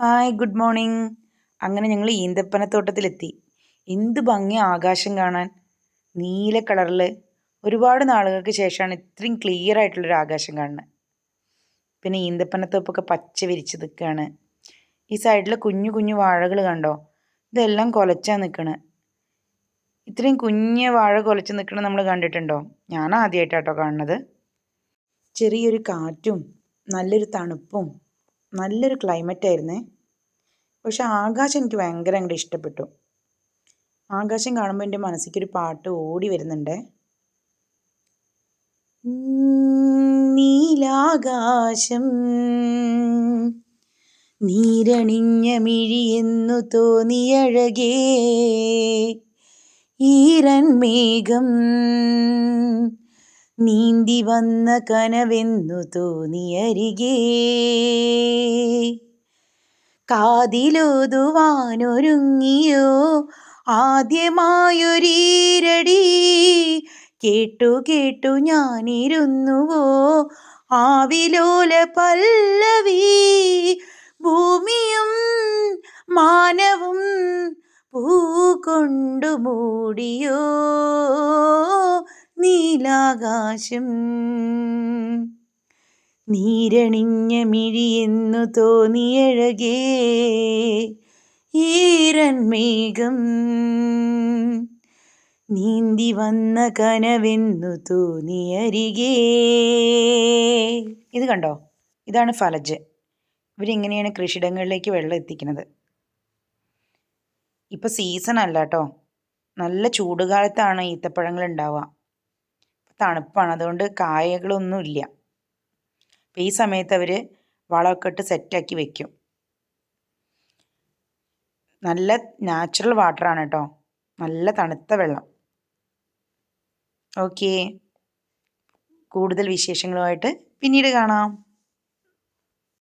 Hi, good morning. അങ്ങനെ ഞങ്ങൾ ഈന്തപ്പനത്തോട്ടത്തിലെത്തി. എന്ത് ഭംഗി ആകാശം കാണാൻ! നീല കളറിൽ ഒരുപാട് നാളുകൾക്ക് ശേഷമാണ് ഇത്രയും ക്ലിയർ ആയിട്ടുള്ളൊരു ആകാശം കാണുന്നത്. പിന്നെ ഈന്തപ്പനത്തോപ്പൊക്കെ പച്ച വിരിച്ച് നിൽക്കുകയാണ്. ഈ സൈഡിൽ കുഞ്ഞു കുഞ്ഞു വാഴകൾ കണ്ടോ? ഇതെല്ലാം കുലച്ചാ നിൽക്കണേ. ഇത്രയും കുഞ്ഞ് വാഴ കുലച്ച് നിൽക്കണത് നമ്മൾ കണ്ടിട്ടുണ്ടോ? ഞാൻ ആദ്യമായിട്ടാട്ടോ കാണുന്നത്. ചെറിയൊരു കാറ്റും നല്ലൊരു തണുപ്പും നല്ലൊരു ക്ലൈമറ്റ് ആയിരുന്നേ. പക്ഷെ ആകാശം എനിക്ക് ഭയങ്കര അങ്ങോട്ട് ഇഷ്ടപ്പെട്ടു. ആകാശം കാണുമ്പോൾ എൻ്റെ മനസ്സിലേക്കൊരു പാട്ട് ഓടി വരുന്നുണ്ട്. നീലാകാശം നീരണിഞ്ഞ മിഴിയെന്നു തോന്നിയഴകേ, ഈരൻ മേഘം നീന്തി വന്ന കനവെന്നു തോന്നിയരികേ, കാതിലോതുവാനൊരുങ്ങിയോ ആദ്യമായൊരീരടി, കേട്ടു കേട്ടു ഞാനിരുന്നുവോ ആവിലോല പല്ലവി, ഭൂമിയും മാനവും പൂ കൊണ്ടു മൂടിയോ നീലാകാശം, നീരണിഞ്ഞ മിഴിയെന്നു തോന്നിയഴകേ, ഈരൻ മേഘം നീന്തി വന്ന കനവെന്നു തോന്നിയരികേ. ഇത് കണ്ടോ? ഇതാണ് ഫലജ്. ഇവരിങ്ങനെയാണ് കൃഷിയിടങ്ങളിലേക്ക് വെള്ളം എത്തിക്കുന്നത്. ഇപ്പം സീസൺ അല്ല കേട്ടോ, നല്ല ചൂടുകാലത്താണ് ഈത്തപ്പഴങ്ങൾ ഉണ്ടാവുക. തണുപ്പാണ്, അതുകൊണ്ട് കായകളൊന്നുമില്ല. അപ്പം ഈ സമയത്ത് അവർ വളമൊക്കെ ഇട്ട് സെറ്റാക്കി വെക്കും. നല്ല നാച്ചുറൽ വാട്ടറാണ് കേട്ടോ, നല്ല തണുത്ത വെള്ളം. ഓക്കേ, കൂടുതൽ വിശേഷങ്ങളുമായിട്ട് പിന്നീട് കാണാം.